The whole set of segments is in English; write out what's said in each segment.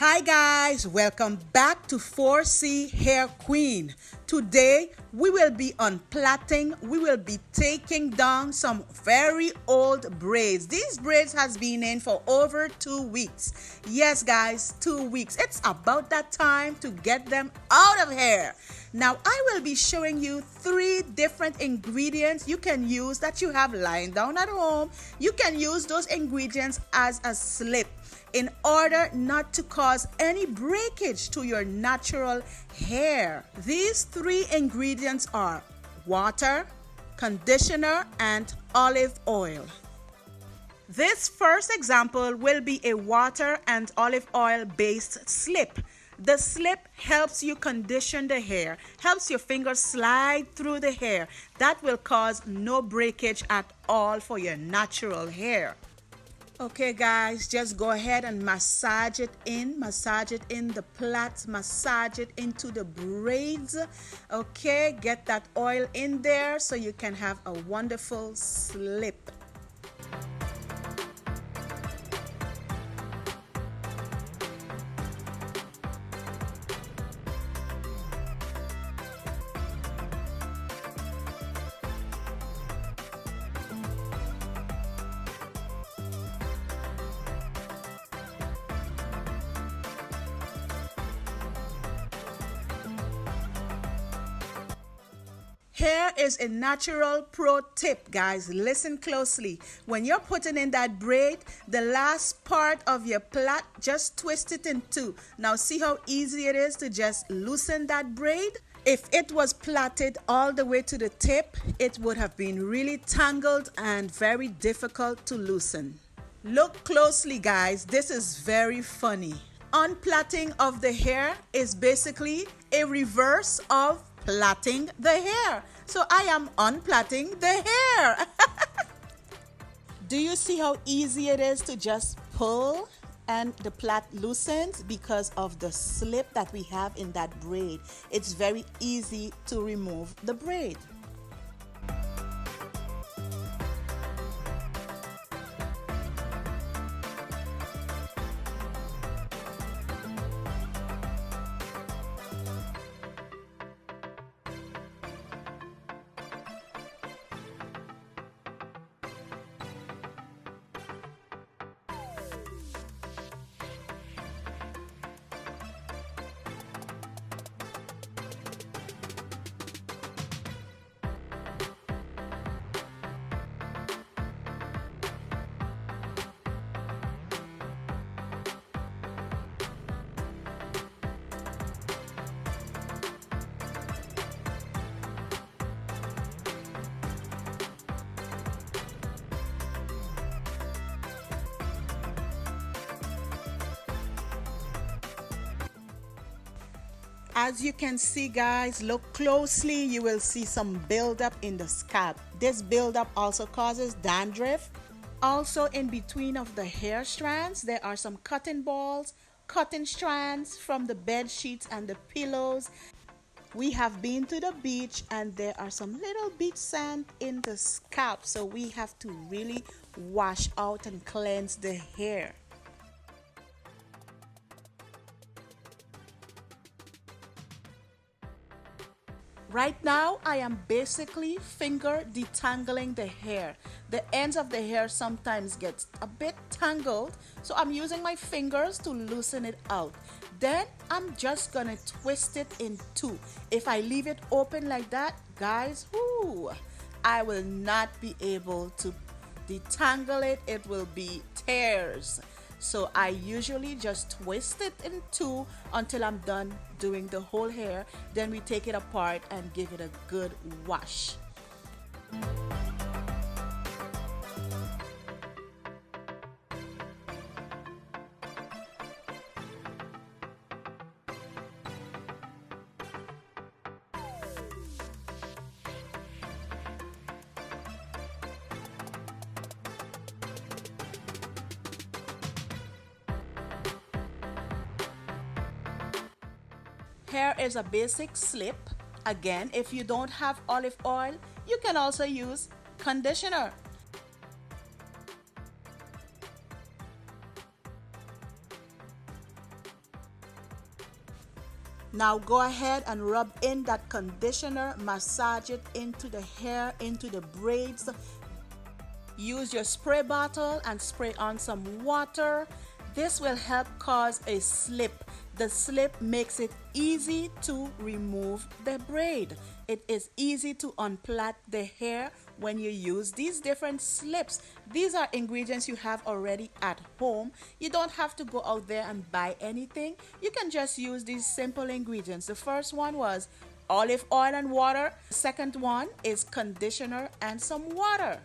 Hi guys, welcome back to 4C Hair Queen. Today we will be unplaiting, we will be taking down some very old braids. These braids has been in for over 2 weeks. Yes guys, 2 weeks. It's about that time to get them out of here. Now I will be showing you 3 different ingredients you can use that you have lying down at home. You can use those ingredients as a slip in order not to cause any breakage to your natural hair. These 3 ingredients are water, conditioner, and olive oil. This first example will be a water and olive oil based slip. The slip helps you condition the hair, helps your fingers slide through the hair. That will cause no breakage at all for your natural hair. Okay guys, just go ahead and massage it in the plaits, massage it into the braids. Okay, get that oil in there so you can have a wonderful slip. Here is a natural pro tip, guys. Listen closely. When you're putting in that braid, the last part of your plait, just twist it in 2. Now see how easy it is to just loosen that braid? If it was plaited all the way to the tip, it would have been really tangled and very difficult to loosen. Look closely, guys. This is very funny. Unplaiting of the hair is basically a reverse of plaiting the hair. So I am unplaiting the hair. Do you see how easy it is to just pull and the plait loosens because of the slip that we have in that braid? It's very easy to remove the braid. As you can see, guys, look closely, you will see some buildup in the scalp. This buildup also causes dandruff. Also, in between of the hair strands, there are some cotton balls, cotton strands from the bed sheets and the pillows. We have been to the beach and there are some little beach sand in the scalp, so we have to really wash out and cleanse the hair. Right now, I am basically finger detangling the hair. The ends of the hair sometimes gets a bit tangled, so I'm using my fingers to loosen it out. Then I'm just gonna twist it in 2. If I leave it open like that, guys, I will not be able to detangle it. It will be tears. So I usually just twist it in 2 until I'm done doing the whole hair. Then we take it apart and give it a good wash. Here is a basic slip. Again, if you don't have olive oil, you can also use conditioner. Now go ahead and rub in that conditioner, massage it into the hair, into the braids. Use your spray bottle and spray on some water. This will help cause a slip. The slip makes it easy to remove the braid. It is easy to unplait the hair when you use these different slips. These are ingredients you have already at home. You don't have to go out there and buy anything. You can just use these simple ingredients. The first one was olive oil and water. The second one is conditioner and some water.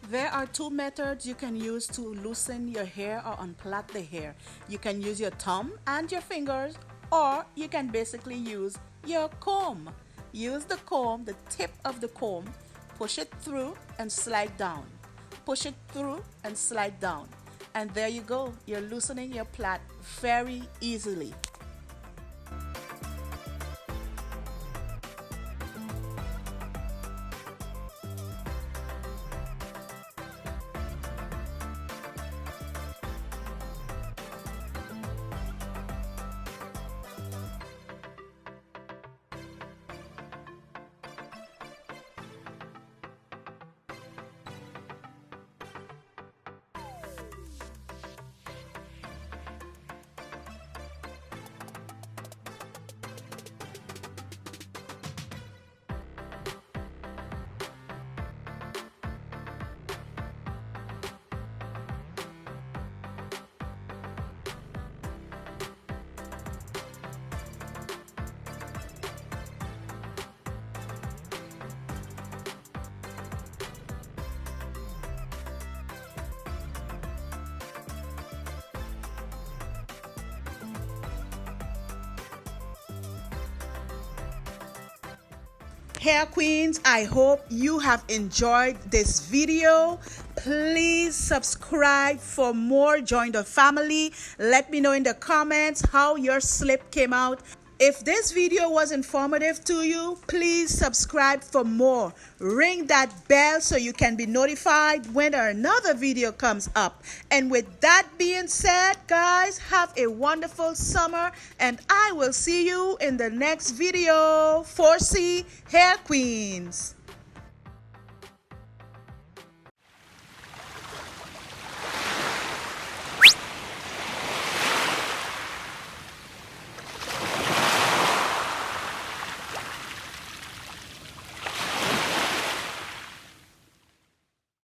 There are two methods you can use to loosen your hair or unplait the hair. You can use your thumb and your fingers, or you can basically use your comb. Use the comb, the tip of the comb, push it through and slide down. Push it through and slide down. And there you go. You're loosening your plait very easily. Hair queens, I hope you have enjoyed this video. Please subscribe for more. Join the family. Let me know in the comments how your slip came out. If this video was informative to you, please subscribe for more. Ring that bell so you can be notified when another video comes up. And with that being said, guys, have a wonderful summer, and I will see you in the next video. 4C Hair Queens.